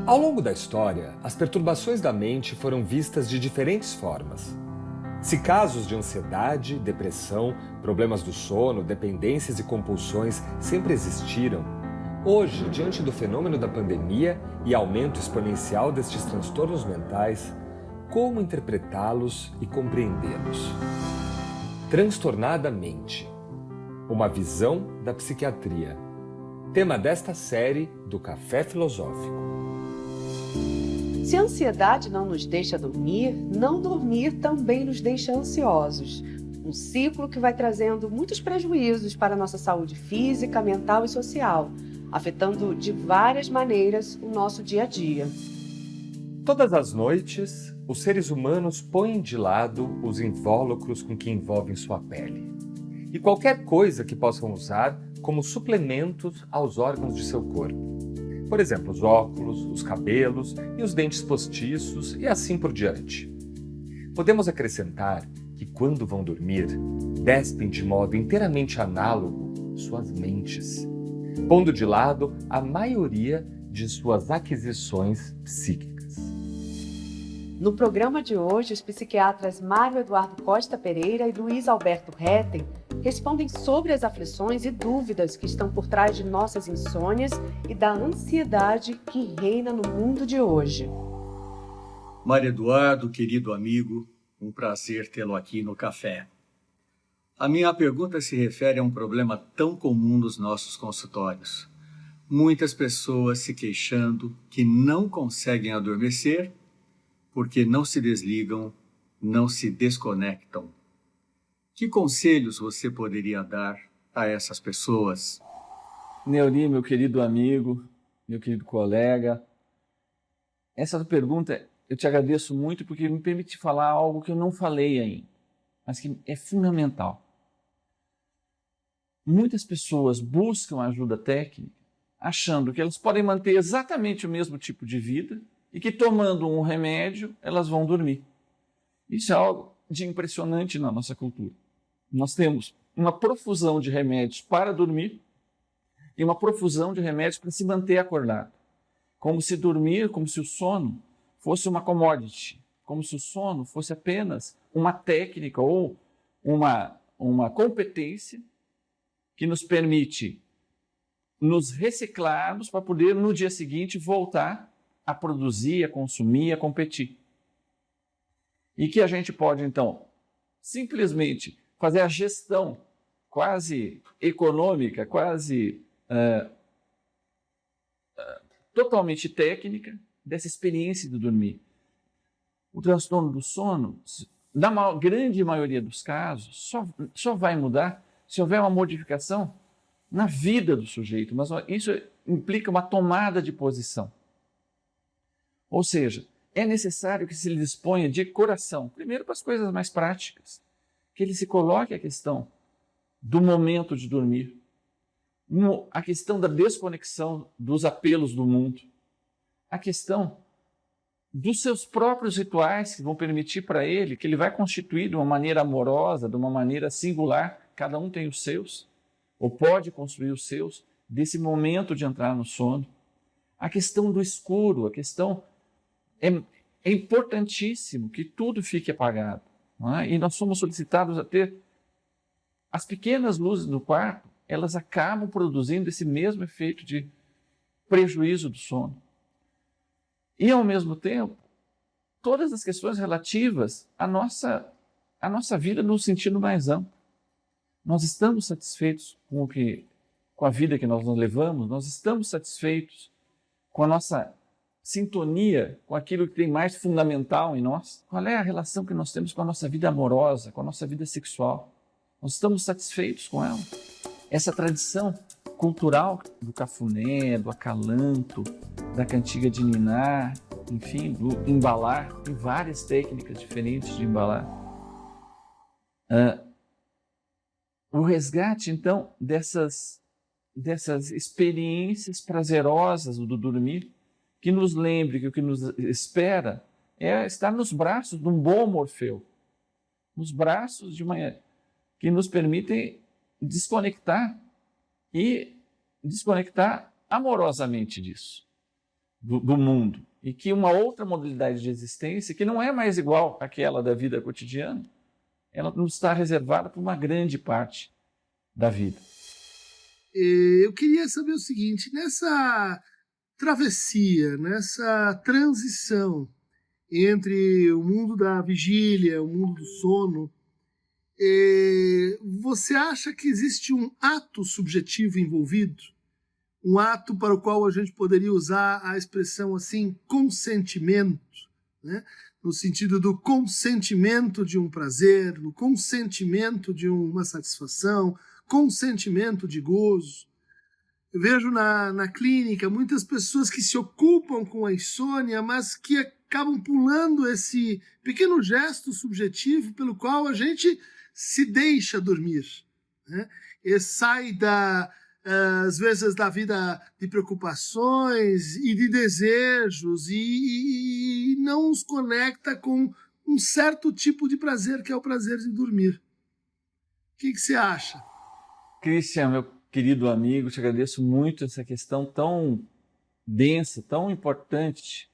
Ao longo da história, as perturbações da mente foram vistas de diferentes formas. Se casos de ansiedade, depressão, problemas do sono, dependências e compulsões sempre existiram, hoje, diante do fenômeno da pandemia e aumento exponencial destes transtornos mentais, como interpretá-los e compreendê-los? Transtornadamente. Uma visão da psiquiatria. Tema desta série do Café Filosófico. Se a ansiedade não nos deixa dormir, não dormir também nos deixa ansiosos. Um ciclo que vai trazendo muitos prejuízos para a nossa saúde física, mental e social, afetando de várias maneiras o nosso dia a dia. Todas as noites, os seres humanos põem de lado os invólucros com que envolvem sua pele e qualquer coisa que possam usar como suplementos aos órgãos de seu corpo. Por exemplo, os óculos, os cabelos e os dentes postiços e assim por diante. Podemos acrescentar que quando vão dormir, despem de modo inteiramente análogo suas mentes, pondo de lado a maioria de suas aquisições psíquicas. No programa de hoje, os psiquiatras Mário Eduardo Costa Pereira e Luiz Alberto Retten respondem sobre as aflições e dúvidas que estão por trás de nossas insônias e da ansiedade que reina no mundo de hoje. Mário Eduardo, querido amigo, um prazer tê-lo aqui no café. A minha pergunta se refere a um problema tão comum nos nossos consultórios. Muitas pessoas se queixando que não conseguem adormecer porque não se desligam, não se desconectam. Que conselhos você poderia dar a essas pessoas? Neuri, meu querido amigo, meu querido colega, essa pergunta eu te agradeço muito porque me permite falar algo que eu não falei ainda, mas que é fundamental. Muitas pessoas buscam ajuda técnica achando que elas podem manter exatamente o mesmo tipo de vida e que tomando um remédio elas vão dormir. Isso é algo de impressionante na nossa cultura. Nós temos uma profusão de remédios para dormir e uma profusão de remédios para se manter acordado. Como se dormir, como se o sono fosse uma commodity, como se o sono fosse apenas uma técnica ou uma competência que nos permite nos reciclarmos para poder no dia seguinte voltar a produzir, a consumir, a competir. E que a gente pode então simplesmente fazer a gestão quase econômica, quase totalmente técnica dessa experiência de dormir. O transtorno do sono, na grande maioria dos casos, só vai mudar se houver uma modificação na vida do sujeito, mas isso implica uma tomada de posição. Ou seja, é necessário que se lhe disponha de coração, primeiro para as coisas mais práticas, que ele se coloque a questão do momento de dormir, a questão da desconexão dos apelos do mundo, a questão dos seus próprios rituais que vão permitir para ele, que ele vai constituir de uma maneira amorosa, de uma maneira singular, cada um tem os seus, ou pode construir os seus, desse momento de entrar no sono. A questão do escuro, a questão é importantíssimo que tudo fique apagado. Não é? E nós somos solicitados a ter as pequenas luzes do quarto, elas acabam produzindo esse mesmo efeito de prejuízo do sono. E, ao mesmo tempo, todas as questões relativas à nossa vida no sentido mais amplo. Nós estamos satisfeitos com a vida que nós levamos, nós estamos satisfeitos com a nossa sintonia, com aquilo que tem mais fundamental em nós. Qual é a relação que nós temos com a nossa vida amorosa, com a nossa vida sexual? Nós estamos satisfeitos com ela? Essa tradição cultural do cafuné, do acalanto, da cantiga de ninar, enfim, do embalar, tem várias técnicas diferentes de embalar. O resgate, então, dessas experiências prazerosas do dormir, que nos lembre que o que nos espera é estar nos braços de um bom Morfeu, nos braços de uma que nos permitem desconectar e desconectar amorosamente disso. do mundo, e que uma outra modalidade de existência, que não é mais igual àquela da vida cotidiana, ela nos está reservada por uma grande parte da vida. Eu queria saber o seguinte, nessa travessia, nessa transição entre o mundo da vigília, o mundo do sono, você acha que existe um ato subjetivo envolvido? Um ato para o qual a gente poderia usar a expressão assim, consentimento, né? No sentido do consentimento de um prazer, no consentimento de uma satisfação, consentimento de gozo. Eu vejo na clínica muitas pessoas que se ocupam com a insônia, mas que acabam pulando esse pequeno gesto subjetivo pelo qual a gente se deixa dormir, né? E sai às vezes da vida de preocupações e de desejos e não os conecta com um certo tipo de prazer, que é o prazer de dormir. O que você acha? Christian, meu querido amigo, te agradeço muito essa questão tão densa, tão importante,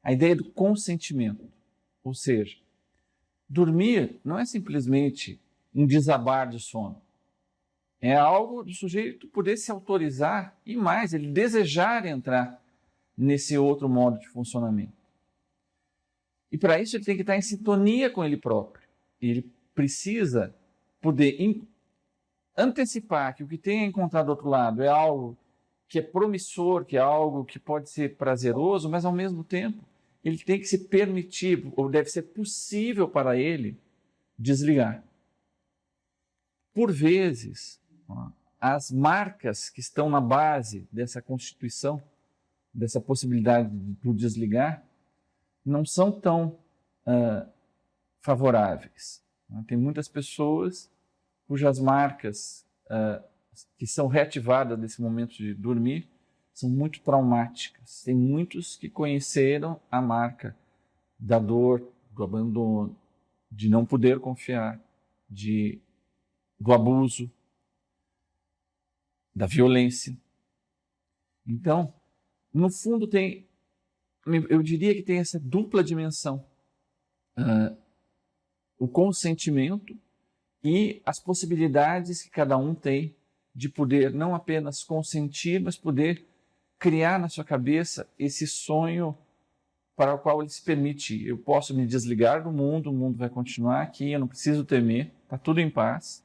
a ideia do consentimento. Ou seja, dormir não é simplesmente um desabar de sono. É algo do sujeito poder se autorizar e mais, ele desejar entrar nesse outro modo de funcionamento. E para isso ele tem que estar em sintonia com ele próprio. Ele precisa poder antecipar que o que tem a encontrar do outro lado é algo que é promissor, que é algo que pode ser prazeroso, mas ao mesmo tempo ele tem que se permitir, ou deve ser possível para ele, desligar. Por vezes, as marcas que estão na base dessa constituição, dessa possibilidade do desligar, não são tão favoráveis. Tem muitas pessoas cujas marcas que são reativadas nesse momento de dormir são muito traumáticas. Tem muitos que conheceram a marca da dor, do abandono, de não poder confiar, do abuso, da violência. Então, no fundo eu diria que tem essa dupla dimensão. O consentimento e as possibilidades que cada um tem de poder não apenas consentir, mas poder criar na sua cabeça esse sonho para o qual ele se permite. Eu posso me desligar do mundo, o mundo vai continuar aqui, eu não preciso temer, está tudo em paz.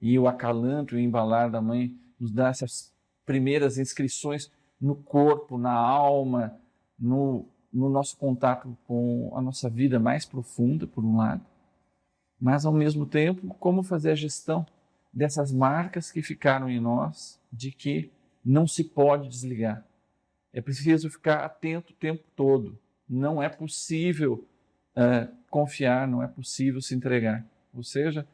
E o acalanto e o embalar da mãe nos dá essas primeiras inscrições no corpo, na alma, no nosso contato com a nossa vida mais profunda, por um lado, mas, ao mesmo tempo, como fazer a gestão dessas marcas que ficaram em nós, de que não se pode desligar. É preciso ficar atento o tempo todo. Não é possível confiar, não é possível se entregar. Ou seja,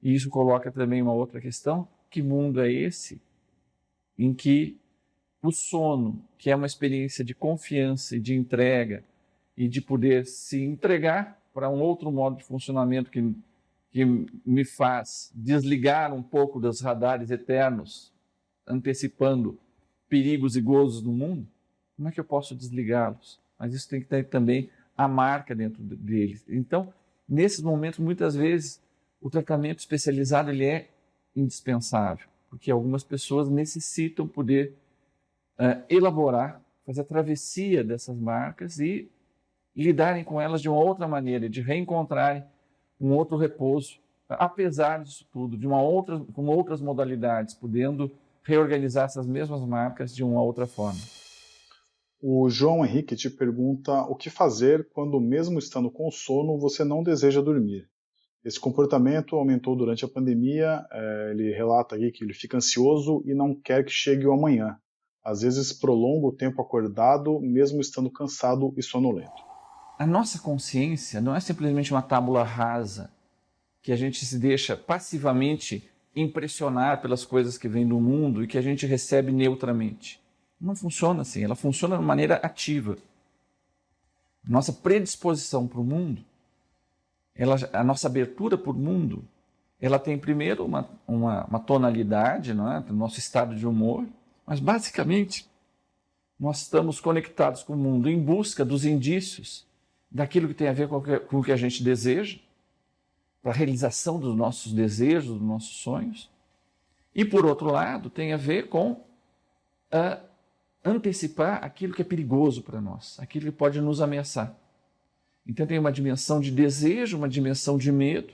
isso coloca também uma outra questão: que mundo é esse em que o sono, que é uma experiência de confiança e de entrega e de poder se entregar para um outro modo de funcionamento que me faz desligar um pouco dos radares eternos, antecipando perigos e gozos do mundo, como é que eu posso desligá-los? Mas isso tem que ter também a marca dentro deles. Então, nesses momentos, muitas vezes, o tratamento especializado ele é indispensável, porque algumas pessoas necessitam poder elaborar, fazer a travessia dessas marcas e lidarem com elas de uma outra maneira, de reencontrarem um outro repouso, apesar disso tudo, com outras modalidades, podendo reorganizar essas mesmas marcas de uma outra forma. O João Henrique te pergunta o que fazer quando, mesmo estando com sono, você não deseja dormir. Esse comportamento aumentou durante a pandemia, ele relata aí que ele fica ansioso e não quer que chegue o amanhã. Às vezes prolonga o tempo acordado, mesmo estando cansado e sonolento. A nossa consciência não é simplesmente uma tábula rasa que a gente se deixa passivamente impressionar pelas coisas que vêm do mundo e que a gente recebe neutramente. Não funciona assim, ela funciona de maneira ativa. Nossa predisposição para o mundo, a nossa abertura para o mundo, ela tem primeiro uma tonalidade, não é? Do nosso estado de humor, mas basicamente nós estamos conectados com o mundo em busca dos indícios daquilo que tem a ver com o que a gente deseja, para a realização dos nossos desejos, dos nossos sonhos. E, por outro lado, tem a ver com antecipar aquilo que é perigoso para nós, aquilo que pode nos ameaçar. Então tem uma dimensão de desejo, uma dimensão de medo,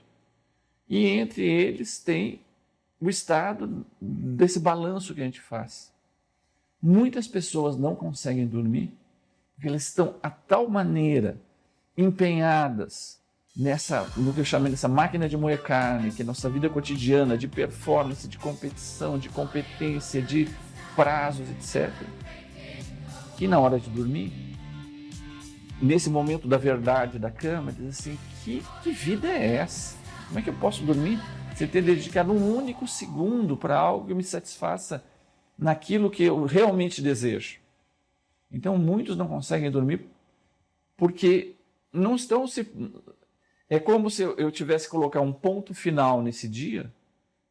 e entre eles tem o estado desse balanço que a gente faz. Muitas pessoas não conseguem dormir porque elas estão a tal maneira empenhadas no que eu chamo dessa máquina de moer carne, que é a nossa vida cotidiana, de performance, de competição, de competência, de prazos, etc., que na hora de dormir, nesse momento da verdade da cama, diz assim, que vida é essa? Como é que eu posso dormir sem ter dedicado um único segundo para algo que me satisfaça naquilo que eu realmente desejo? Então, muitos não conseguem dormir porque não estão se... É como se eu tivesse que colocar um ponto final nesse dia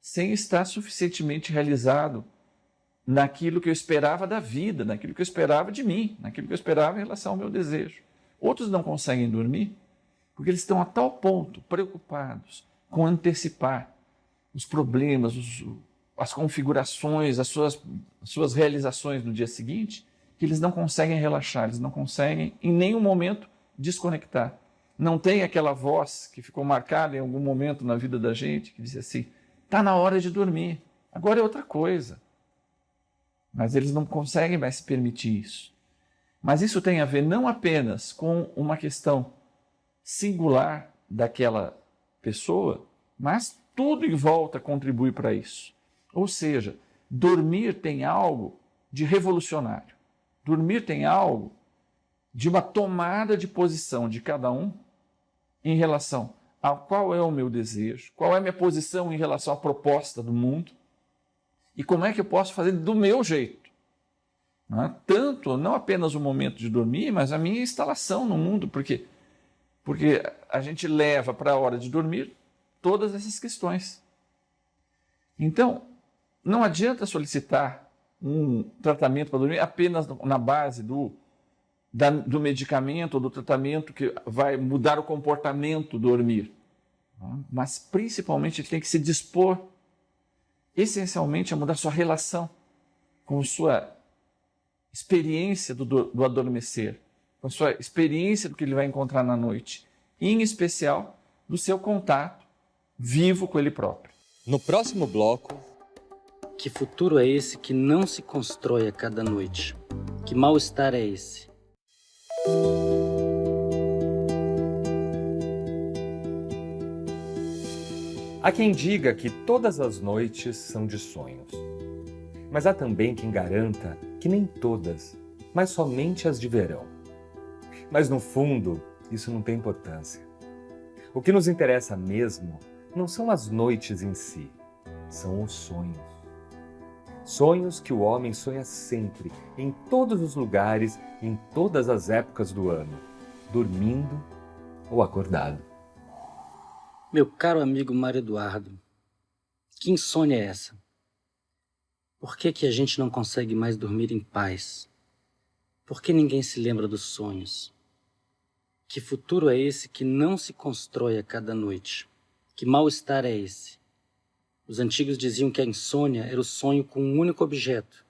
sem estar suficientemente realizado naquilo que eu esperava da vida, naquilo que eu esperava de mim, naquilo que eu esperava em relação ao meu desejo. Outros não conseguem dormir porque eles estão a tal ponto preocupados com antecipar os problemas, as configurações, as suas realizações no dia seguinte, que eles não conseguem relaxar, eles não conseguem em nenhum momento desconectar. Não tem aquela voz que ficou marcada em algum momento na vida da gente, que diz assim, está na hora de dormir, agora é outra coisa. Mas eles não conseguem mais se permitir isso. Mas isso tem a ver não apenas com uma questão singular daquela pessoa, mas tudo em volta contribui para isso. Ou seja, dormir tem algo de revolucionário. Dormir tem algo de uma tomada de posição de cada um em relação a qual é o meu desejo, qual é a minha posição em relação à proposta do mundo e como é que eu posso fazer do meu jeito. Tanto, não apenas o momento de dormir, mas a minha instalação no mundo, porque a gente leva para a hora de dormir todas essas questões. Então, não adianta solicitar um tratamento para dormir apenas na base do medicamento ou do tratamento que vai mudar o comportamento do dormir. Mas, principalmente, ele tem que se dispor, essencialmente, a mudar sua relação com sua experiência do adormecer, com sua experiência do que ele vai encontrar na noite, e, em especial, do seu contato vivo com ele próprio. No próximo bloco... Que futuro é esse que não se constrói a cada noite? Que mal-estar é esse? Há quem diga que todas as noites são de sonhos. Mas há também quem garanta que nem todas, mas somente as de verão. Mas no fundo, isso não tem importância. O que nos interessa mesmo não são as noites em si, são os sonhos. Sonhos que o homem sonha sempre, em todos os lugares, em todas as épocas do ano, dormindo ou acordado. Meu caro amigo Mário Eduardo, que insônia é essa? Por que a gente não consegue mais dormir em paz? Por que ninguém se lembra dos sonhos? Que futuro é esse que não se constrói a cada noite? Que mal-estar é esse? Os antigos diziam que a insônia era o sonho com um único objeto,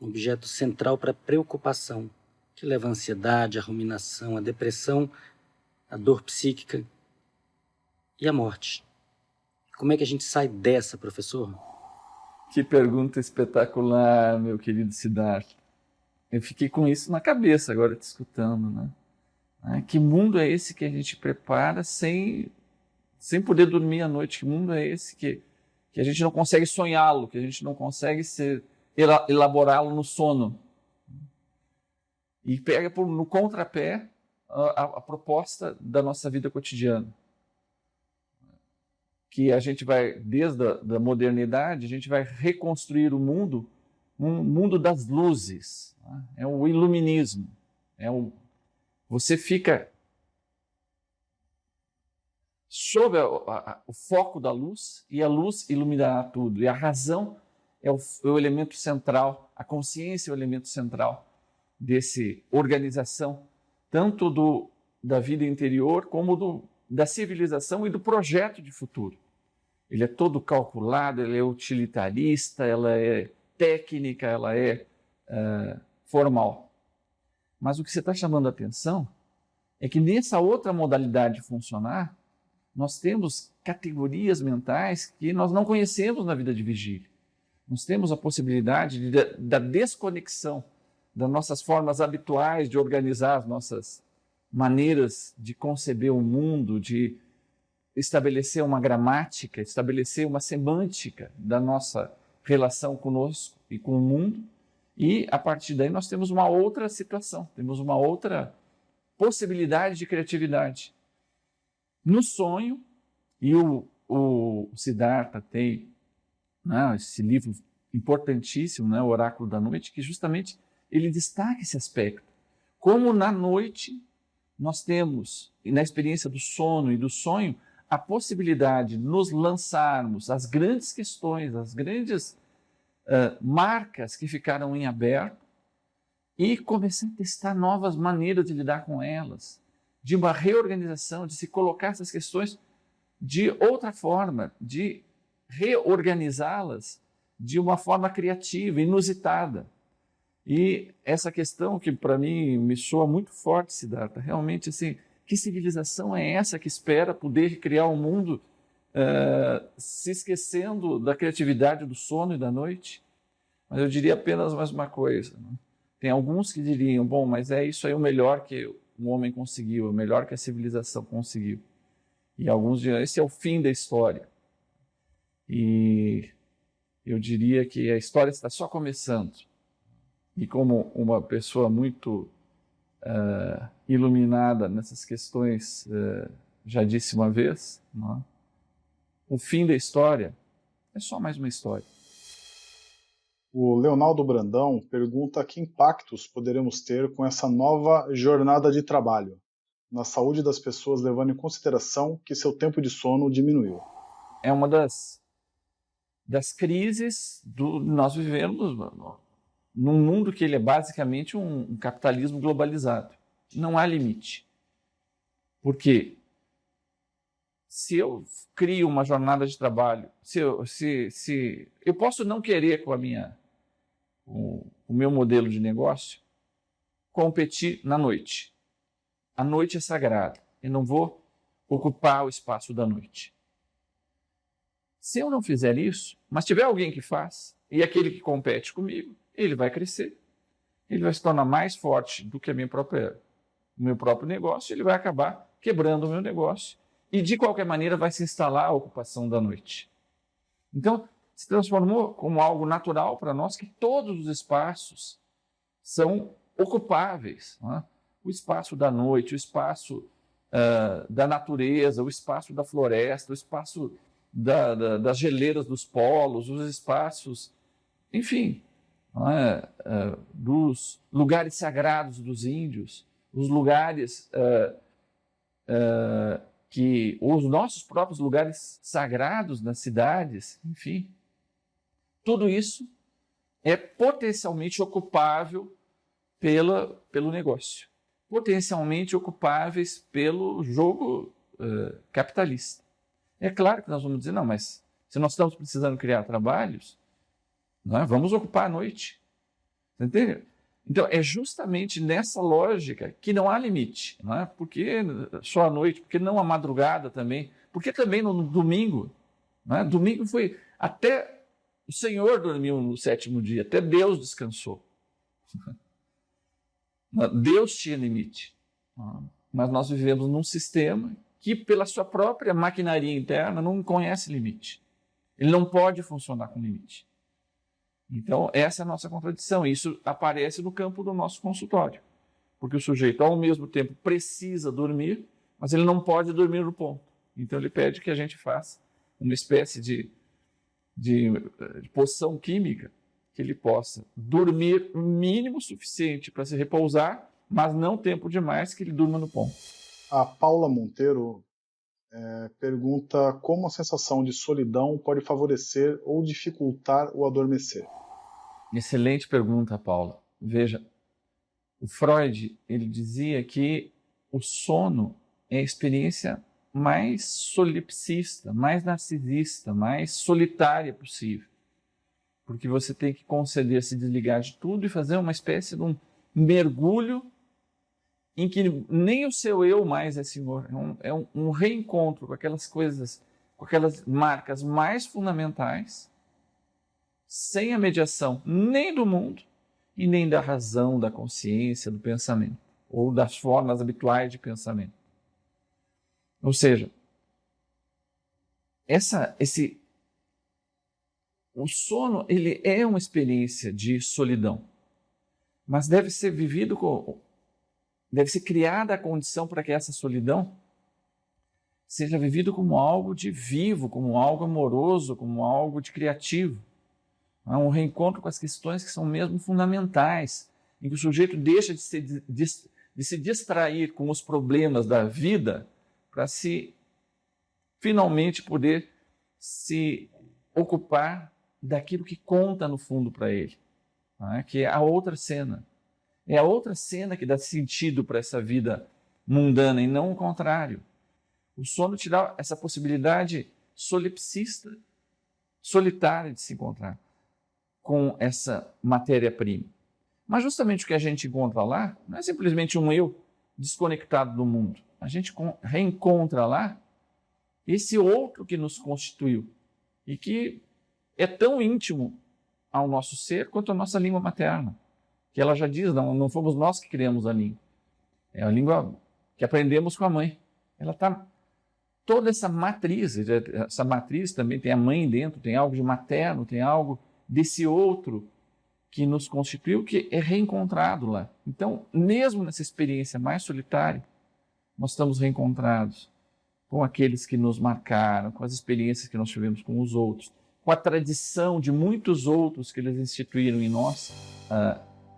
um objeto central para a preocupação, que leva à ansiedade, à ruminação, à depressão, à dor psíquica e à morte. Como é que a gente sai dessa, professor? Que pergunta espetacular, meu querido Siddhartha. Eu fiquei com isso na cabeça agora te escutando, né? Que mundo é esse que a gente prepara sem poder dormir à noite? Que mundo é esse que a gente não consegue sonhá-lo, que a gente não consegue elaborá-lo no sono? E pega no contrapé a proposta da nossa vida cotidiana. Que a gente vai, desde a modernidade, a gente vai reconstruir o mundo, um mundo das luzes. É o iluminismo. Você fica sob o foco da luz e a luz iluminará tudo. E a razão é o elemento central, a consciência é o elemento central desse organização, tanto da vida interior como da civilização e do projeto de futuro. Ele é todo calculado, ele é utilitarista, ela é técnica, ela é formal. Mas o que você está chamando a atenção é que nessa outra modalidade de funcionar, nós temos categorias mentais que nós não conhecemos na vida de vigília. Nós temos a possibilidade da desconexão das nossas formas habituais de organizar as nossas maneiras de conceber o mundo, de estabelecer uma gramática, estabelecer uma semântica da nossa relação conosco e com o mundo. E, a partir daí, nós temos uma outra situação, temos uma outra possibilidade de criatividade. No sonho, e o Siddhartha tem esse livro importantíssimo, o Oráculo da Noite, que justamente ele destaca esse aspecto. Como na noite nós temos, na experiência do sono e do sonho, a possibilidade de nos lançarmos às grandes questões, às grandes marcas que ficaram em aberto e começar a testar novas maneiras de lidar com elas, de uma reorganização, de se colocar essas questões de outra forma, de reorganizá-las de uma forma criativa, inusitada. E essa questão que para mim me soa muito forte, Siddhartha, realmente assim, que civilização é essa que espera poder criar um mundo se esquecendo da criatividade do sono e da noite? Mas eu diria apenas mais uma coisa. Tem alguns que diriam, bom, mas é isso aí o melhor que o homem conseguiu, o melhor que a civilização conseguiu. E alguns diriam, esse é o fim da história. E eu diria que a história está só começando. E como uma pessoa muito iluminada nessas questões, já disse uma vez, o fim da história é só mais uma história. O Leonardo Brandão pergunta que impactos poderemos ter com essa nova jornada de trabalho na saúde das pessoas, levando em consideração que seu tempo de sono diminuiu. É uma das crises nós vivemos num mundo que ele é basicamente um capitalismo globalizado. Não há limite. Porque se eu crio uma jornada de trabalho, se eu posso não querer com o meu modelo de negócio competir na noite. A noite é sagrada. Eu não vou ocupar o espaço da noite. Se eu não fizer isso, mas tiver alguém que faz, e aquele que compete comigo, ele vai crescer. Ele vai se tornar mais forte do que o meu próprio negócio, ele vai acabar quebrando o meu negócio. E, de qualquer maneira, vai se instalar a ocupação da noite. Então, se transformou como algo natural para nós que todos os espaços são ocupáveis. O espaço da noite, o espaço da natureza, o espaço da floresta, o espaço das geleiras dos polos, os espaços, enfim, dos lugares sagrados dos índios, os lugares os nossos próprios lugares sagrados nas cidades, enfim. Tudo isso é potencialmente ocupável pelo negócio, potencialmente ocupáveis pelo jogo capitalista. É claro que nós vamos dizer, não, mas se nós estamos precisando criar trabalhos, vamos ocupar a noite. Você entende? Então, é justamente nessa lógica que não há limite. Por que só a noite? Por que não a madrugada também? Por que também no domingo? Domingo foi... Até o Senhor dormiu no 7º dia, até Deus descansou. Deus tinha limite. Mas nós vivemos num sistema que, pela sua própria maquinaria interna, não conhece limite. Ele não pode funcionar com limite. Então, essa é a nossa contradição. Isso aparece no campo do nosso consultório. Porque o sujeito, ao mesmo tempo, precisa dormir, mas ele não pode dormir no ponto. Então, ele pede que a gente faça uma espécie de poção química que ele possa dormir o mínimo suficiente para se repousar, mas não tempo demais que ele durma no ponto. A Paula Monteiro pergunta como a sensação de solidão pode favorecer ou dificultar o adormecer. Excelente pergunta, Paula. Veja, O Freud, ele dizia que o sono é a experiência mais solipsista, mais narcisista, mais solitária possível. Porque você tem que conceder, se desligar de tudo e fazer uma espécie de um mergulho em que nem o seu eu mais é senhor. É um reencontro com aquelas coisas, com aquelas marcas mais fundamentais, sem a mediação nem do mundo e nem da razão, da consciência, do pensamento, ou das formas habituais de pensamento. Ou seja, o sono, ele é uma experiência de solidão, mas deve ser criada a condição para que essa solidão seja vivida como algo de vivo, como algo amoroso, como algo de criativo. Um reencontro com as questões que são mesmo fundamentais, em que o sujeito deixa de se distrair com os problemas da vida para finalmente poder se ocupar daquilo que conta no fundo para ele, que é a outra cena. É a outra cena que dá sentido para essa vida mundana e não o contrário. O sono te dá essa possibilidade solipsista, solitária de se encontrar com essa matéria-prima. Mas justamente o que a gente encontra lá não é simplesmente um eu desconectado do mundo. A gente reencontra lá esse outro que nos constituiu e que é tão íntimo ao nosso ser quanto a nossa língua materna, que ela já diz, não fomos nós que criamos a língua, é a língua que aprendemos com a mãe. Ela está toda essa matriz também tem a mãe dentro, tem algo de materno, tem algo desse outro que nos constituiu, que é reencontrado lá. Então, mesmo nessa experiência mais solitária, nós estamos reencontrados com aqueles que nos marcaram, com as experiências que nós tivemos com os outros, com a tradição de muitos outros que eles instituíram em nós.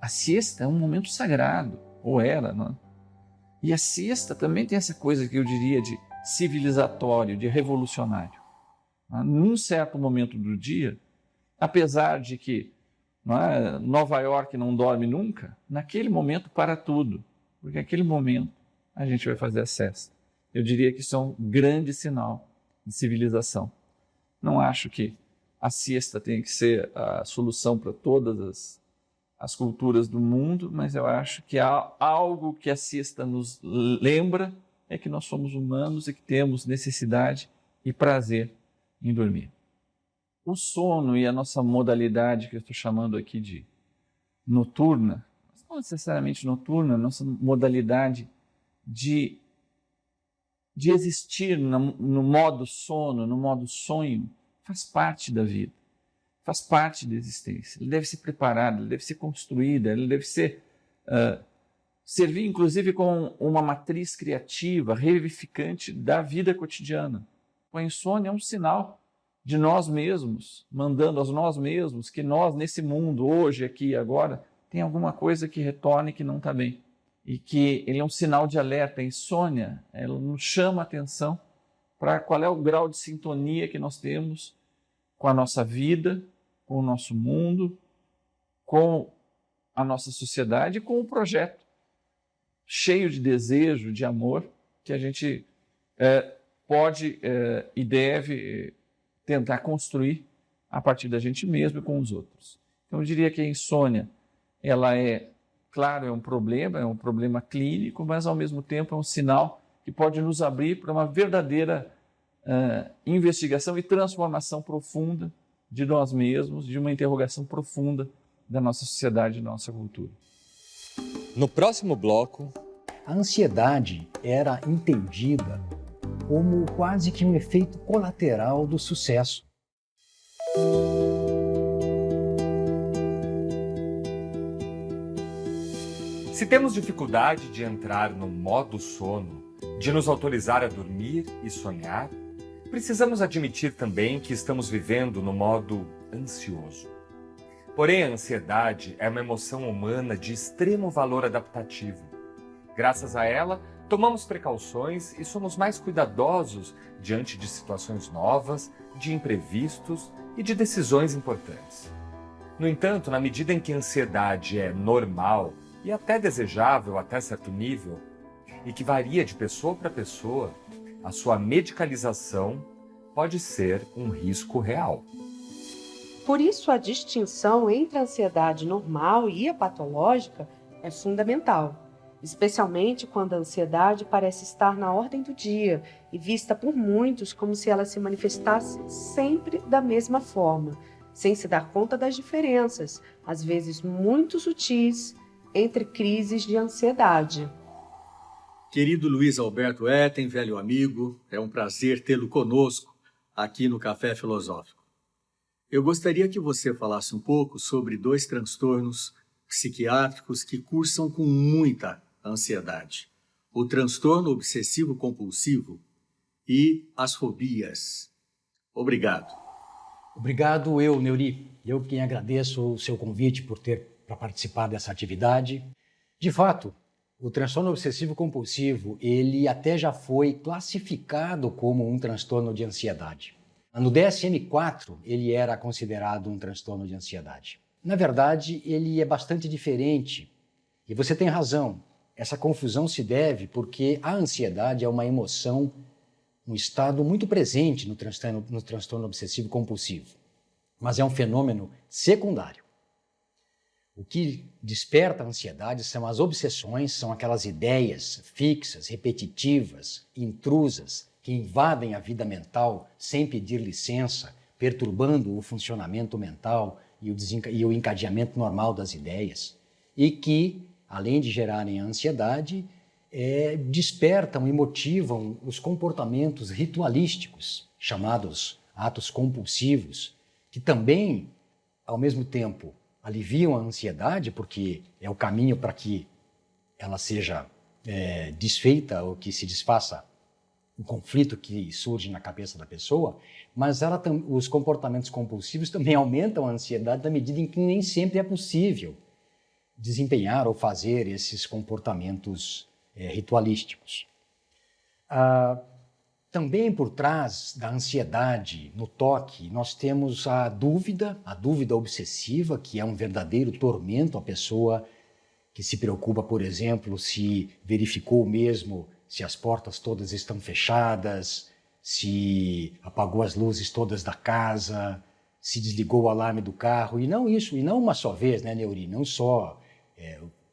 A siesta é um momento sagrado, ou era, não é? E a siesta também tem essa coisa que eu diria de civilizatório, de revolucionário. Num certo momento do dia, apesar de que Nova York não dorme nunca, naquele momento para tudo, porque naquele momento a gente vai fazer a siesta. Eu diria que isso é um grande sinal de civilização. Não acho que a siesta tenha que ser a solução para todas as culturas do mundo, mas eu acho que há algo que a siesta nos lembra, é que nós somos humanos e que temos necessidade e prazer em dormir. O sono e a nossa modalidade, que eu estou chamando aqui de noturna, mas não necessariamente noturna, a nossa modalidade de existir no modo sono, no modo sonho, faz parte da vida, faz parte da existência. Ele deve ser preparado, ele deve ser construído, ele deve ser servir inclusive como uma matriz criativa, revivificante da vida cotidiana. A insônia é um sinal de nós mesmos, mandando a nós mesmos que nós, nesse mundo, hoje, aqui e agora, tem alguma coisa que retorne que não está bem. E que ele é um sinal de alerta. A insônia, ela nos chama a atenção para qual é o grau de sintonia que nós temos com a nossa vida, com o nosso mundo, com a nossa sociedade e com o projeto cheio de desejo, de amor, que a gente pode e deve tentar construir a partir da gente mesmo e com os outros. Então eu diria que a insônia, ela claro, é um problema clínico, mas ao mesmo tempo é um sinal que pode nos abrir para uma verdadeira investigação e transformação profunda de nós mesmos, de uma interrogação profunda da nossa sociedade e da nossa cultura. No próximo bloco, a ansiedade era entendida como quase que um efeito colateral do sucesso. se temos dificuldade de entrar no modo sono, de nos autorizar a dormir e sonhar, precisamos admitir também que estamos vivendo no modo ansioso. Porém, a ansiedade é uma emoção humana de extremo valor adaptativo. Graças a ela, tomamos precauções e somos mais cuidadosos diante de situações novas, de imprevistos e de decisões importantes. No entanto, na medida em que a ansiedade é normal e até desejável até certo nível, e que varia de pessoa para pessoa, a sua medicalização pode ser um risco real. Por isso, a distinção entre a ansiedade normal e a patológica é fundamental, especialmente quando a ansiedade parece estar na ordem do dia e vista por muitos como se ela se manifestasse sempre da mesma forma, sem se dar conta das diferenças, às vezes muito sutis, entre crises de ansiedade. Querido Luiz Alberto Etten, velho amigo, é um prazer tê-lo conosco aqui no Café Filosófico. Eu gostaria que você falasse um pouco sobre 2 transtornos psiquiátricos que cursam com muita ansiedade: o transtorno obsessivo-compulsivo e as fobias. Obrigado. Obrigado, Neuri. Eu quem agradeço o seu convite para participar dessa atividade. De fato, o transtorno obsessivo-compulsivo, ele até já foi classificado como um transtorno de ansiedade. No DSM-4, ele era considerado um transtorno de ansiedade. Na verdade, ele é bastante diferente. E você tem razão, essa confusão se deve porque a ansiedade é uma emoção, um estado muito presente no transtorno obsessivo-compulsivo. Mas é um fenômeno secundário. O que desperta a ansiedade são as obsessões, são aquelas ideias fixas, repetitivas, intrusas, que invadem a vida mental sem pedir licença, perturbando o funcionamento mental e o encadeamento normal das ideias, e que, além de gerarem a ansiedade, despertam e motivam os comportamentos ritualísticos, chamados atos compulsivos, que também, ao mesmo tempo, aliviam a ansiedade, porque é o caminho para que ela seja desfeita ou que se desfaça o conflito que surge na cabeça da pessoa, mas os comportamentos compulsivos também aumentam a ansiedade na medida em que nem sempre é possível desempenhar ou fazer esses comportamentos ritualísticos. Também por trás da ansiedade no toque, nós temos a dúvida obsessiva, que é um verdadeiro tormento à pessoa que se preocupa, por exemplo, se verificou mesmo se as portas todas estão fechadas, se apagou as luzes todas da casa, se desligou o alarme do carro, e não uma só vez, né, Neuri? Não só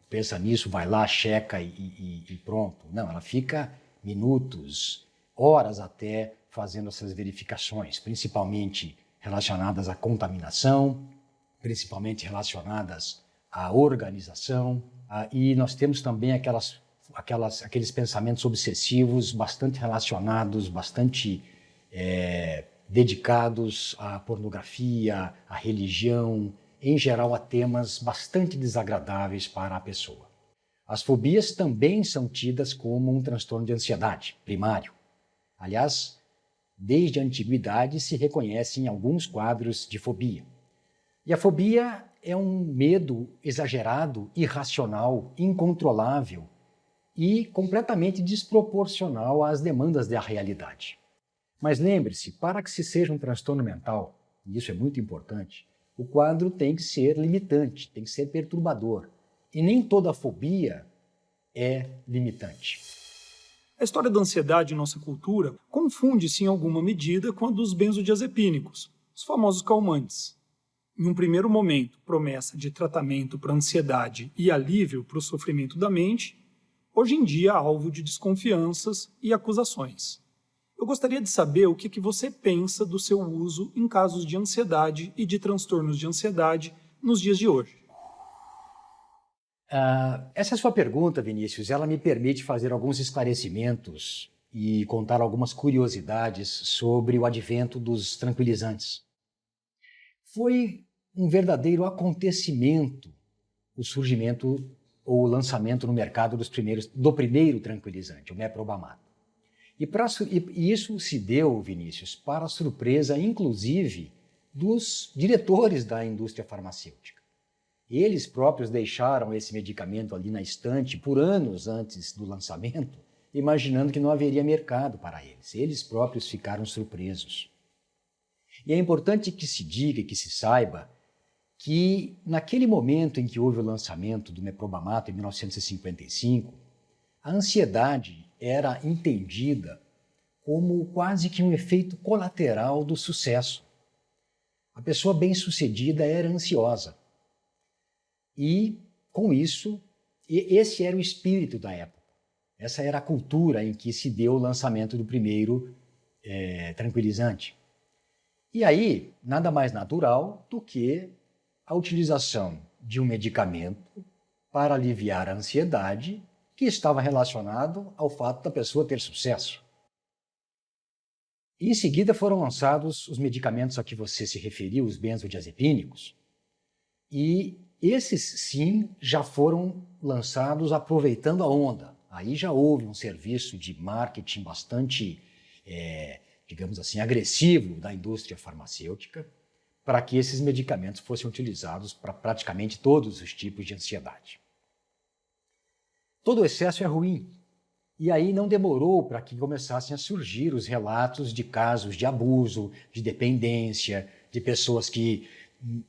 pensa nisso, vai lá, checa e pronto. Não, ela fica minutos, horas até fazendo essas verificações, principalmente relacionadas à contaminação, principalmente relacionadas à organização, e nós temos também aqueles pensamentos obsessivos bastante relacionados, bastante dedicados à pornografia, à religião, em geral a temas bastante desagradáveis para a pessoa. As fobias também são tidas como um transtorno de ansiedade primário. Aliás, desde a antiguidade se reconhecem alguns quadros de fobia. E a fobia é um medo exagerado, irracional, incontrolável e completamente desproporcional às demandas da realidade. Mas lembre-se, para que se seja um transtorno mental, e isso é muito importante, o quadro tem que ser limitante, tem que ser perturbador. E nem toda fobia é limitante. A história da ansiedade em nossa cultura confunde-se em alguma medida com a dos benzodiazepínicos, os famosos calmantes. Em um primeiro momento, promessa de tratamento para a ansiedade e alívio para o sofrimento da mente, hoje em dia alvo de desconfianças e acusações. Eu gostaria de saber o que você pensa do seu uso em casos de ansiedade e de transtornos de ansiedade nos dias de hoje. Essa sua pergunta, Vinícius, ela me permite fazer alguns esclarecimentos e contar algumas curiosidades sobre o advento dos tranquilizantes. Foi um verdadeiro acontecimento o surgimento ou o lançamento no mercado do primeiro tranquilizante, o meprobamato. E isso se deu, Vinícius, para a surpresa, inclusive, dos diretores da indústria farmacêutica. Eles próprios deixaram esse medicamento ali na estante por anos antes do lançamento, imaginando que não haveria mercado para eles. Eles próprios ficaram surpresos. E é importante que se diga e que se saiba que naquele momento em que houve o lançamento do meprobamato, em 1955, a ansiedade era entendida como quase que um efeito colateral do sucesso. A pessoa bem-sucedida era ansiosa. E, com isso, esse era o espírito da época. Essa era a cultura em que se deu o lançamento do primeiro tranquilizante. E aí, nada mais natural do que a utilização de um medicamento para aliviar a ansiedade que estava relacionado ao fato da pessoa ter sucesso. E em seguida foram lançados os medicamentos a que você se referiu, os benzodiazepínicos, e esses sim já foram lançados aproveitando a onda. Aí já houve um serviço de marketing bastante, digamos assim, agressivo da indústria farmacêutica para que esses medicamentos fossem utilizados para praticamente todos os tipos de ansiedade. Todo excesso é ruim. E aí não demorou para que começassem a surgir os relatos de casos de abuso, de dependência, de pessoas que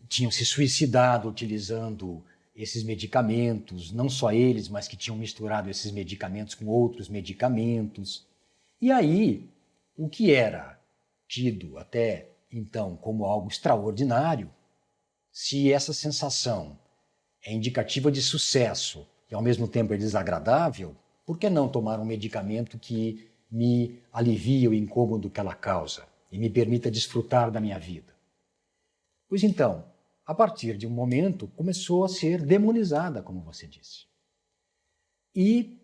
tinham se suicidado utilizando esses medicamentos, não só eles, mas que tinham misturado esses medicamentos com outros medicamentos. E aí, o que era tido até então como algo extraordinário, se essa sensação é indicativa de sucesso e ao mesmo tempo é desagradável, por que não tomar um medicamento que me alivie o incômodo que ela causa e me permita desfrutar da minha vida? Pois então, a partir de um momento, começou a ser demonizada, como você disse. E,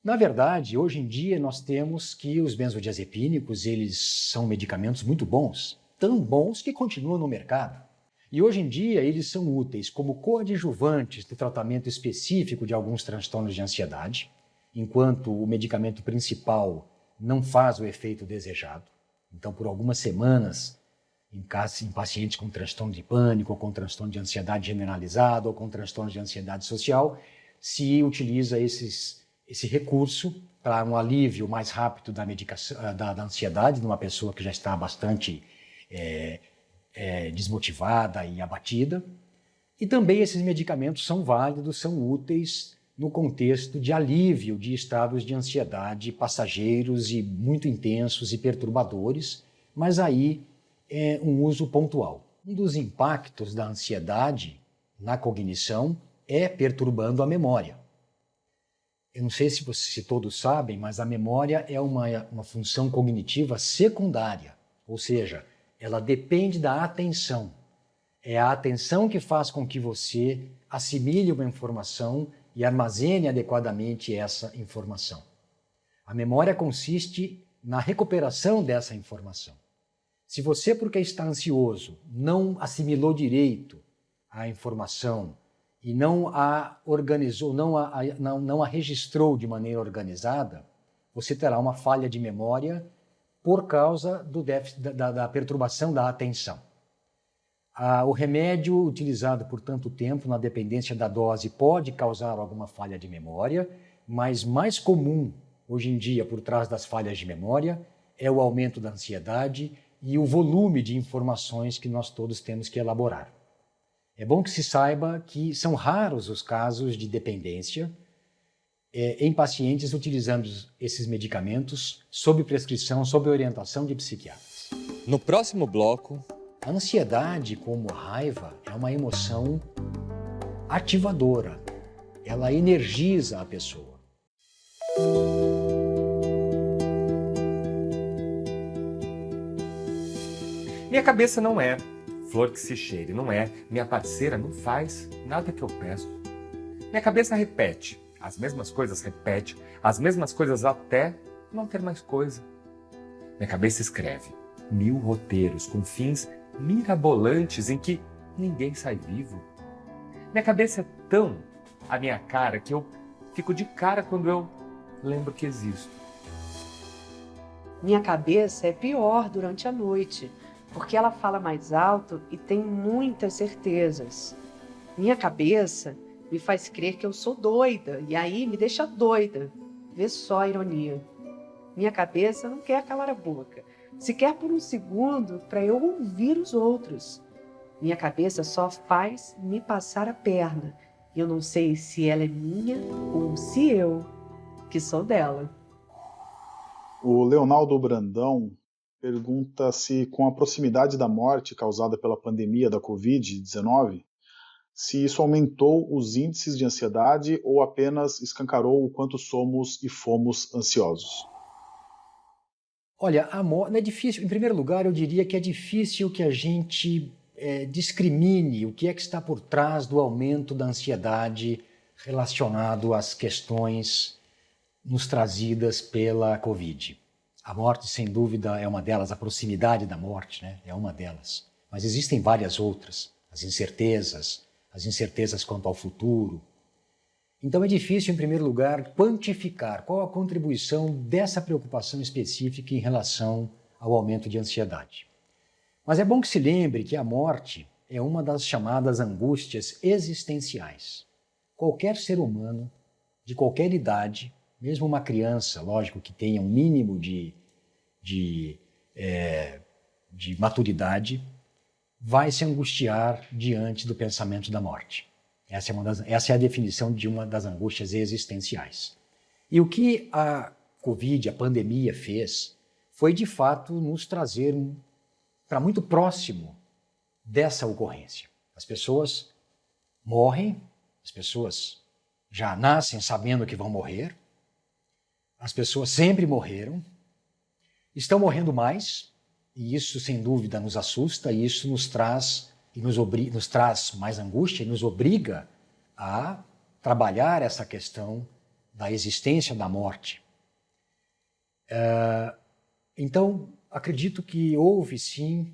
na verdade, hoje em dia nós temos que os benzodiazepínicos, eles são medicamentos muito bons, tão bons que continuam no mercado. E hoje em dia eles são úteis como coadjuvantes do tratamento específico de alguns transtornos de ansiedade, enquanto o medicamento principal não faz o efeito desejado. Então, por algumas semanas, em pacientes com transtorno de pânico, ou com transtorno de ansiedade generalizado, ou com transtorno de ansiedade social, se utiliza esse recurso para um alívio mais rápido da medicação, da ansiedade numa pessoa que já está bastante desmotivada e abatida. E também esses medicamentos são válidos, são úteis no contexto de alívio de estados de ansiedade passageiros e muito intensos e perturbadores, mas aí é um uso pontual. Um dos impactos da ansiedade na cognição é perturbando a memória. Eu não sei se todos sabem, mas a memória é uma função cognitiva secundária, ou seja, ela depende da atenção. É a atenção que faz com que você assimile uma informação e armazene adequadamente essa informação. A memória consiste na recuperação dessa informação. Se você, porque está ansioso, não assimilou direito a informação e não a organizou, não a registrou de maneira organizada, você terá uma falha de memória por causa do déficit, da perturbação da atenção. O remédio utilizado por tanto tempo na dependência da dose pode causar alguma falha de memória, mas mais comum hoje em dia por trás das falhas de memória é o aumento da ansiedade e o volume de informações que nós todos temos que elaborar. É bom que se saiba que são raros os casos de dependência em pacientes utilizando esses medicamentos sob prescrição, sob orientação de psiquiatras. No próximo bloco, a ansiedade, como a raiva, é uma emoção ativadora. Ela energiza a pessoa. minha cabeça não é flor que se cheire, não é. Minha parceira não faz nada que eu peço. Minha cabeça repete as mesmas coisas, repete as mesmas coisas até não ter mais coisa. Minha cabeça escreve 1000 roteiros com fins mirabolantes em que ninguém sai vivo. Minha cabeça é tão a minha cara que eu fico de cara quando eu lembro que existo. Minha cabeça é pior durante a noite, porque ela fala mais alto e tem muitas certezas. Minha cabeça me faz crer que eu sou doida e aí me deixa doida. Vê só a ironia. Minha cabeça não quer calar a boca, sequer por um segundo para eu ouvir os outros. Minha cabeça só faz me passar a perna. E eu não sei se ela é minha ou se eu, que sou dela. O Leonardo Brandão pergunta se, com a proximidade da morte causada pela pandemia da Covid-19, se isso aumentou os índices de ansiedade ou apenas escancarou o quanto somos e fomos ansiosos. Olha, a morte é difícil. Em primeiro lugar, eu diria que é difícil que a gente discrimine o que é que está por trás do aumento da ansiedade relacionado às questões nos trazidas pela Covid. A morte, sem dúvida, é uma delas, a proximidade da morte, né? É uma delas. Mas existem várias outras, as incertezas quanto ao futuro. Então é difícil, em primeiro lugar, quantificar qual a contribuição dessa preocupação específica em relação ao aumento de ansiedade. Mas é bom que se lembre que a morte é uma das chamadas angústias existenciais. Qualquer ser humano, de qualquer idade, mesmo uma criança, lógico, que tenha um mínimo de maturidade, vai se angustiar diante do pensamento da morte. Essa é a definição de uma das angústias existenciais. E o que a Covid, a pandemia, fez foi, de fato, nos trazer para muito próximo dessa ocorrência. As pessoas morrem, as pessoas já nascem sabendo que vão morrer, as pessoas sempre morreram, estão morrendo mais, e isso, sem dúvida, nos assusta, e isso nos traz mais angústia e nos obriga a trabalhar essa questão da existência da morte. Então, acredito que houve, sim,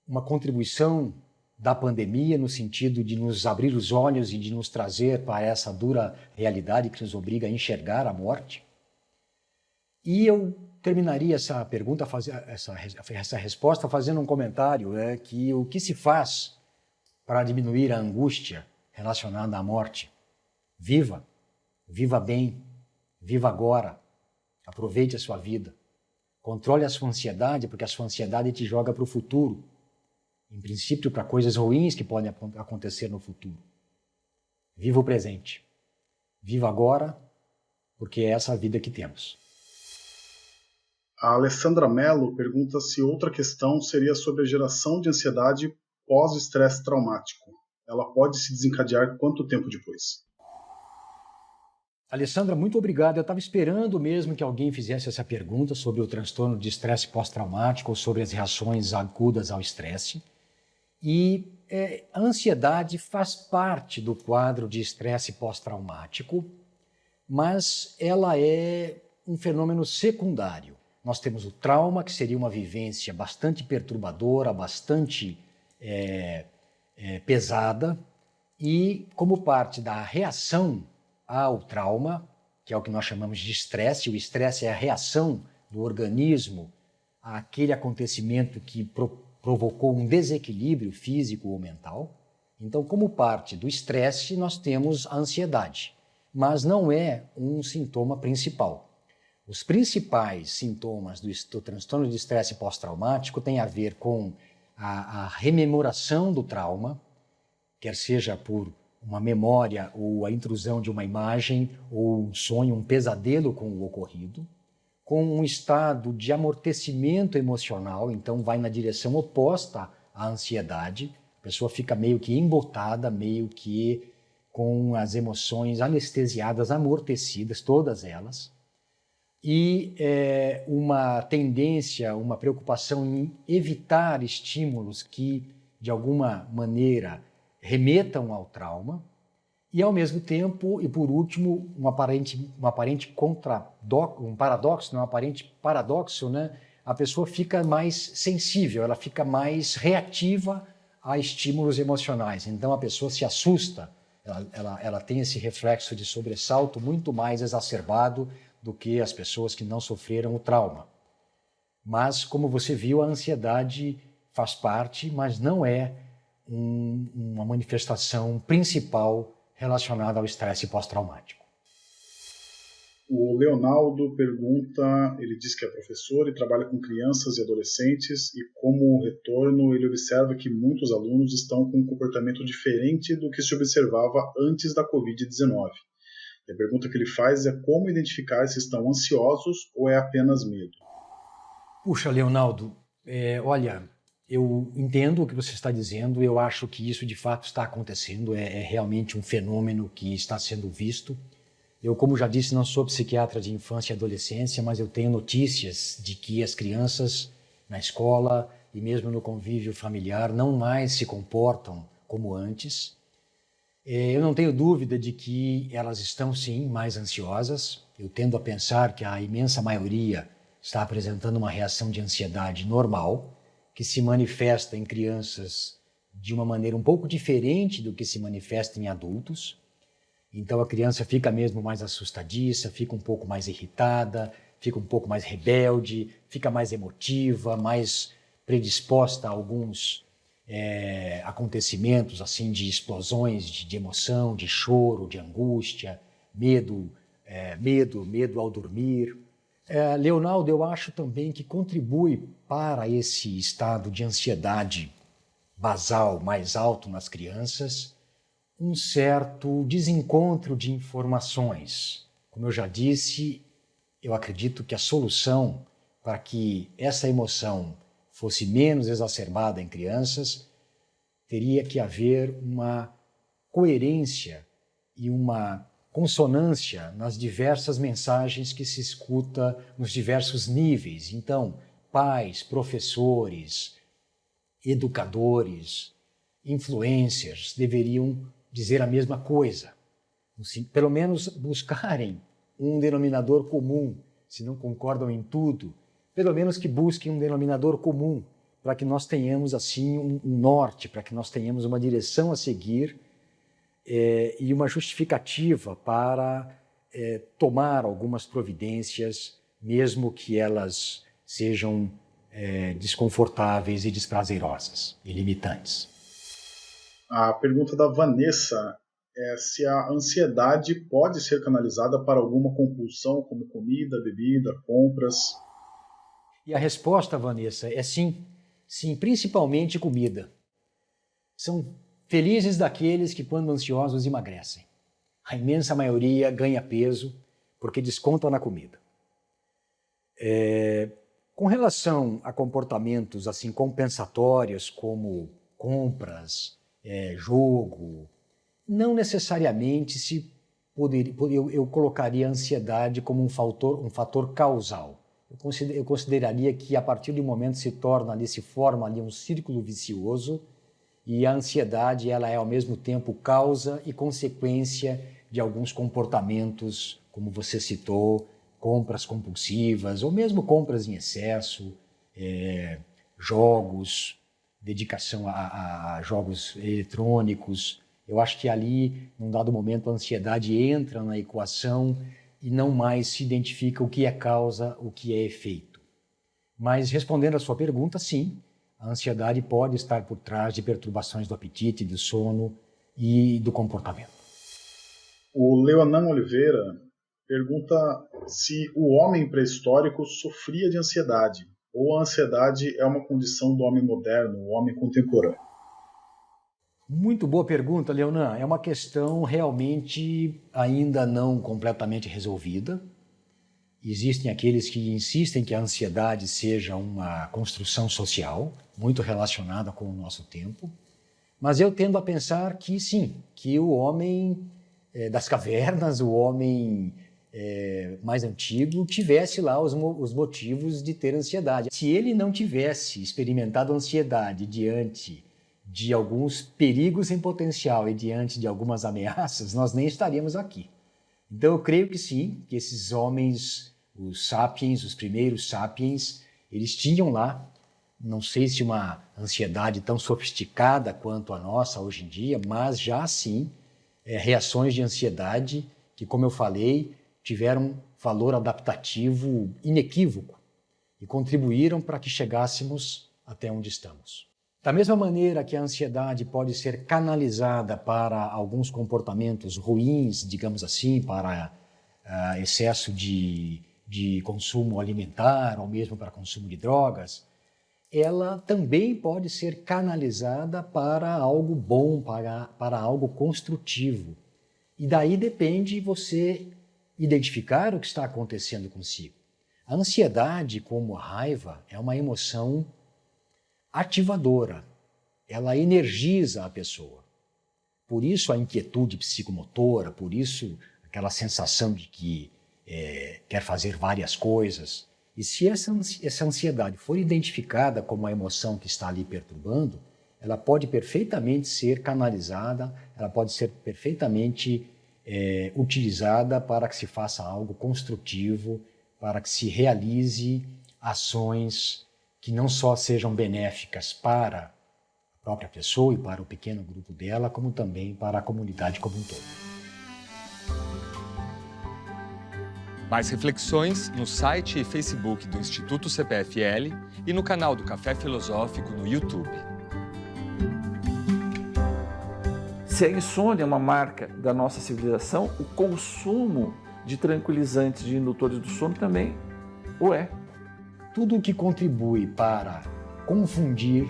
uma contribuição da pandemia no sentido de nos abrir os olhos e de nos trazer para essa dura realidade que nos obriga a enxergar a morte. E eu terminaria essa pergunta, essa resposta, fazendo um comentário, que o que se faz para diminuir a angústia relacionada à morte? Viva bem, viva agora, aproveite a sua vida, controle a sua ansiedade, porque a sua ansiedade te joga para o futuro, em princípio para coisas ruins que podem acontecer no futuro. Viva o presente, viva agora, porque é essa a vida que temos. A Alessandra Mello pergunta se outra questão seria sobre a geração de ansiedade pós-estresse traumático. Ela pode se desencadear quanto tempo depois? Alessandra, muito obrigado. Eu estava esperando mesmo que alguém fizesse essa pergunta sobre o transtorno de estresse pós-traumático ou sobre as reações agudas ao estresse. E a ansiedade faz parte do quadro de estresse pós-traumático, mas ela é um fenômeno secundário. Nós temos o trauma, que seria uma vivência bastante perturbadora, bastante pesada, e como parte da reação ao trauma, que é o que nós chamamos de estresse, o estresse é a reação do organismo àquele acontecimento que provocou um desequilíbrio físico ou mental. Então, como parte do estresse, nós temos a ansiedade, mas não é um sintoma principal. Os principais sintomas do transtorno de estresse pós-traumático têm a ver com a rememoração do trauma, quer seja por uma memória ou a intrusão de uma imagem ou um sonho, um pesadelo com o ocorrido, com um estado de amortecimento emocional, então vai na direção oposta à ansiedade, a pessoa fica meio que embotada, meio que com as emoções anestesiadas, amortecidas, todas elas, e uma tendência, uma preocupação em evitar estímulos que, de alguma maneira, remetam ao trauma, e ao mesmo tempo, e por último, um aparente paradoxo, né? A pessoa fica mais sensível, ela fica mais reativa a estímulos emocionais. Então a pessoa se assusta, ela tem esse reflexo de sobressalto muito mais exacerbado do que as pessoas que não sofreram o trauma. Mas, como você viu, a ansiedade faz parte, mas não é uma manifestação principal relacionada ao estresse pós-traumático. O Leonardo pergunta, ele diz que é professor e trabalha com crianças e adolescentes e como retorno ele observa que muitos alunos estão com um comportamento diferente do que se observava antes da Covid-19. A pergunta que ele faz é como identificar se estão ansiosos ou é apenas medo. Puxa, Leonardo, olha, eu entendo o que você está dizendo, eu acho que isso de fato está acontecendo, é realmente um fenômeno que está sendo visto. Eu, como já disse, não sou psiquiatra de infância e adolescência, mas eu tenho notícias de que as crianças na escola e mesmo no convívio familiar não mais se comportam como antes. Eu não tenho dúvida de que elas estão, sim, mais ansiosas. Eu tendo a pensar que a imensa maioria está apresentando uma reação de ansiedade normal, que se manifesta em crianças de uma maneira um pouco diferente do que se manifesta em adultos. Então a criança fica mesmo mais assustadiça, fica um pouco mais irritada, fica um pouco mais rebelde, fica mais emotiva, mais predisposta a alguns acontecimentos assim de explosões de emoção, de choro, de angústia, medo ao dormir. Leonardo, eu acho também que contribui para esse estado de ansiedade basal mais alto nas crianças um certo desencontro de informações. Como eu já disse, eu acredito que a solução para que essa emoção fosse menos exacerbada em crianças teria que haver uma coerência e uma consonância nas diversas mensagens que se escuta nos diversos níveis. Então, pais, professores, educadores, influencers deveriam dizer a mesma coisa, pelo menos buscarem um denominador comum, se não concordam em tudo, pelo menos que busquem um denominador comum, para que nós tenhamos assim um norte, para que nós tenhamos uma direção a seguir e uma justificativa para tomar algumas providências, mesmo que elas sejam desconfortáveis e desprazerosas e limitantes. A pergunta da Vanessa é se a ansiedade pode ser canalizada para alguma compulsão, como comida, bebida, compras. E a resposta, Vanessa, é sim. Sim, principalmente comida. São felizes daqueles que, quando ansiosos, emagrecem. A imensa maioria ganha peso porque descontam na comida. Com relação a comportamentos assim compensatórios, como compras, jogo, não necessariamente eu colocaria a ansiedade como um fator causal. Eu consideraria que a partir do momento se forma ali um círculo vicioso e a ansiedade ela é ao mesmo tempo causa e consequência de alguns comportamentos, como você citou, compras compulsivas ou mesmo compras em excesso, jogos, dedicação a jogos eletrônicos. Eu acho que ali, num dado momento, a ansiedade entra na equação e não mais se identifica o que é causa, o que é efeito. Mas, respondendo à sua pergunta, sim, a ansiedade pode estar por trás de perturbações do apetite, do sono e do comportamento. O Leonan Oliveira pergunta se o homem pré-histórico sofria de ansiedade ou a ansiedade é uma condição do homem moderno, o homem contemporâneo. Muito boa pergunta, Leonan. É uma questão realmente ainda não completamente resolvida. Existem aqueles que insistem que a ansiedade seja uma construção social, muito relacionada com o nosso tempo. Mas eu tendo a pensar que sim, que o homem das cavernas, o homem mais antigo, tivesse lá os motivos de ter ansiedade. Se ele não tivesse experimentado ansiedade diante de alguns perigos em potencial e diante de algumas ameaças, nós nem estaríamos aqui. Então eu creio que sim, que esses homens, os sapiens, os primeiros sapiens, eles tinham lá, não sei se uma ansiedade tão sofisticada quanto a nossa hoje em dia, mas já sim, reações de ansiedade que, como eu falei, tiveram valor adaptativo inequívoco e contribuíram para que chegássemos até onde estamos. Da mesma maneira que a ansiedade pode ser canalizada para alguns comportamentos ruins, digamos assim, para excesso de consumo alimentar ou mesmo para consumo de drogas, ela também pode ser canalizada para algo bom, para algo construtivo. E daí depende você identificar o que está acontecendo consigo. A ansiedade, como a raiva, é uma emoção ativadora. Ela energiza a pessoa. Por isso a inquietude psicomotora, por isso aquela sensação de que quer fazer várias coisas. E se essa ansiedade for identificada como a emoção que está ali perturbando, ela pode perfeitamente ser canalizada, ela pode ser perfeitamente utilizada para que se faça algo construtivo, para que se realize ações que não só sejam benéficas para a própria pessoa e para o pequeno grupo dela, como também para a comunidade como um todo. Mais reflexões no site e Facebook do Instituto CPFL e no canal do Café Filosófico no YouTube. Se a insônia é uma marca da nossa civilização, o consumo de tranquilizantes, de indutores do sono também o é. Tudo o que contribui para confundir,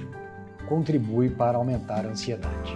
contribui para aumentar a ansiedade.